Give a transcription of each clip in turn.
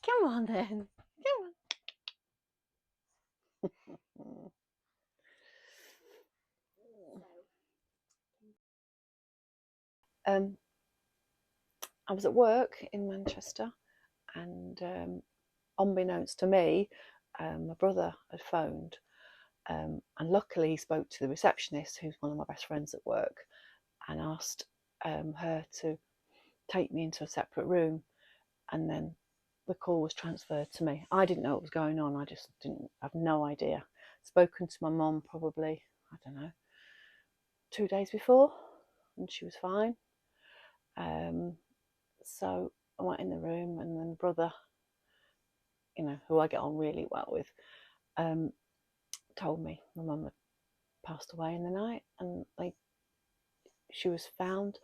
Come on then. Come on. I was at work in Manchester, and unbeknownst to me, my brother had phoned, and luckily he spoke to the receptionist, who's one of my best friends at work, and asked her to take me into a separate room, and then the call was transferred to me. I didn't know what was going on. I just didn't have no idea. Spoken to my mum probably, I don't know, 2 days before, and she was fine. So I went in the room, and then brother, who I get on really well with, told me my mum had passed away in the night, and she was found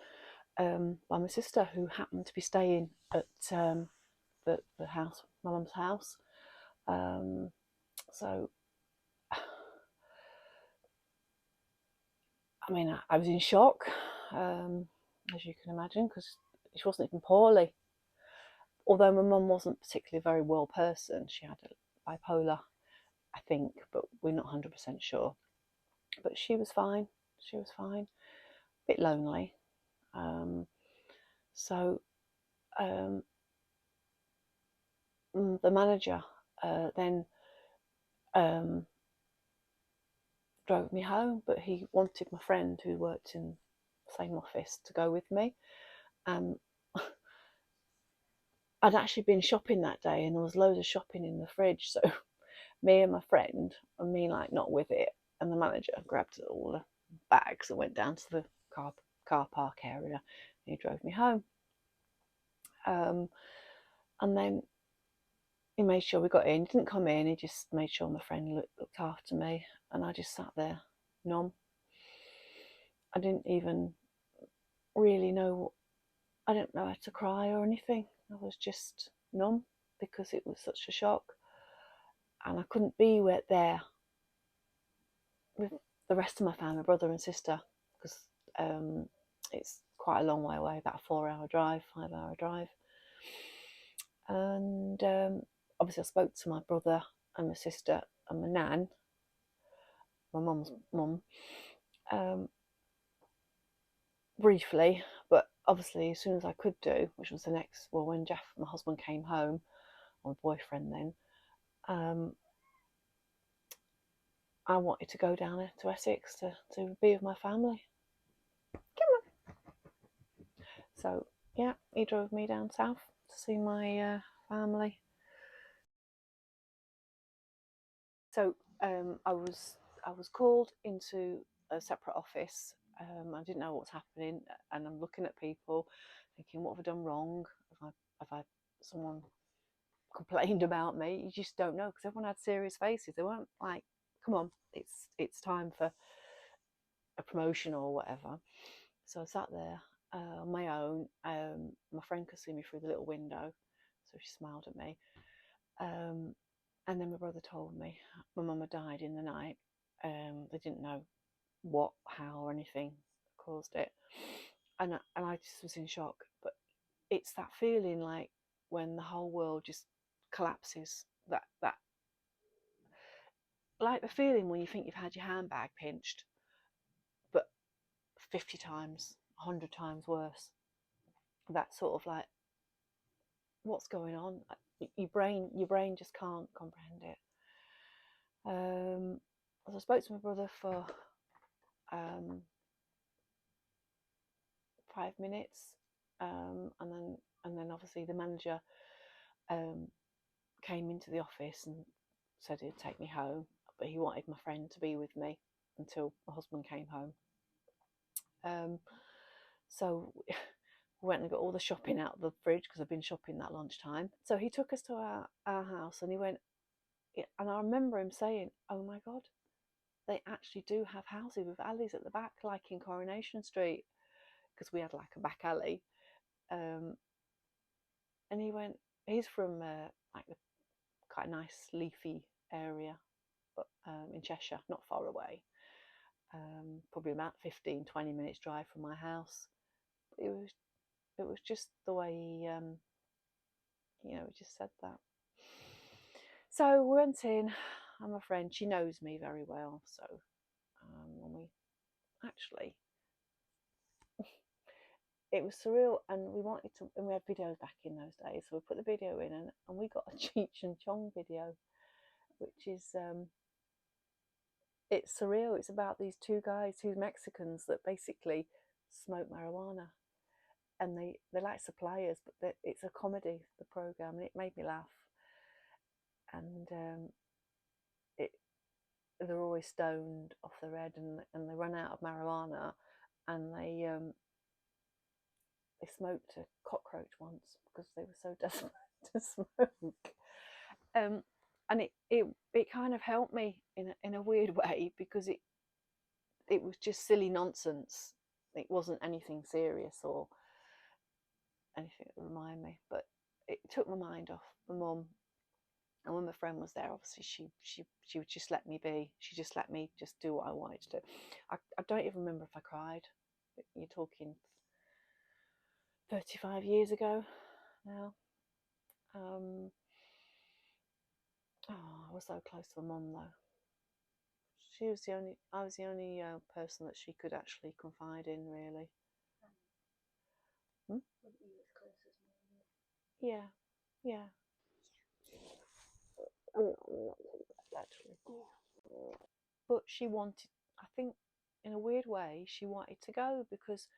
by my sister, who happened to be staying at the house, my mum's house. So, I mean, I was in shock, as you can imagine, because she wasn't even poorly. Although my mum wasn't particularly a very well person, she had a bipolar, I think, but we're not 100% sure. But she was fine. She was fine. A bit lonely. So the manager then drove me home, but he wanted my friend who worked in the same office to go with me. I'd actually been shopping that day, and there was loads of shopping in the fridge. So me and my friend, and me like not with it, and the manager grabbed all the bags and went down to the car park area. And he drove me home, and then he made sure we got in. He didn't come in. He just made sure my friend looked after me, and I just sat there, numb. I didn't even really know. I didn't know how to cry or anything. I was just numb because it was such a shock, and I couldn't be there with the rest of my family, brother and sister, because it's quite a long way away, about a 4-hour drive, 5-hour drive. And obviously I spoke to my brother and my sister and my nan, my mum's mum, briefly, but obviously as soon as I could do, which was when Jeff, my husband, came home, or my boyfriend then, I wanted to go down to Essex to be with my family. Come on. So yeah, he drove me down south to see my family. So I was called into a separate office. I didn't know what's happening, and I'm looking at people, thinking, what have I done wrong? Have I someone complained about me? You just don't know, because everyone had serious faces. They weren't like, come on, it's time for a promotion or whatever. So I sat there on my own. My friend could see me through the little window, so she smiled at me. And then my brother told me my mum had died in the night. They didn't know what, how, or anything caused it, and I just was in shock. But it's that feeling like when the whole world just collapses. That like the feeling when you think you've had your handbag pinched, but 50 times, 100 times worse. That sort of like, what's going on? Your brain just can't comprehend it. So I spoke to my brother for 5 minutes, and then obviously the manager came into the office and said he'd take me home, but he wanted my friend to be with me until my husband came home. So we went and got all the shopping out of the fridge, because I've been shopping that lunchtime. So he took us to our house, and he went, and I remember him saying, "Oh my God, they actually do have houses with alleys at the back, like in Coronation Street," because we had like a back alley. And he went, he's from like quite a nice leafy area, but in Cheshire, not far away. Probably about 15-20 minutes drive from my house. It was just the way we just said that. So we went in. I'm a friend. She knows me very well. So when we actually, it was surreal, and we wanted to, and we had videos back in those days. So we put the video in, and we got a Cheech and Chong video, which is it's surreal. It's about these two guys, two Mexicans, that basically smoke marijuana, and they're like suppliers, but it's a comedy, the program, and it made me laugh. And they're always stoned off their head, and they run out of marijuana, and they smoked a cockroach once because they were so desperate to smoke. And it kind of helped me in a weird way, because it was just silly nonsense. It wasn't anything serious or anything that reminded me, but it took my mind off my mum. And when my friend was there, obviously she would just let me be. She just let me just do what I wanted to do. I don't even remember if I cried. You're talking 35 years ago now. I was so close to my mum though. I was the only person that she could actually confide in, really. Hmm? Yeah, yeah. I'm not too bad, actually. But she wanted, I think, in a weird way, she wanted to go, because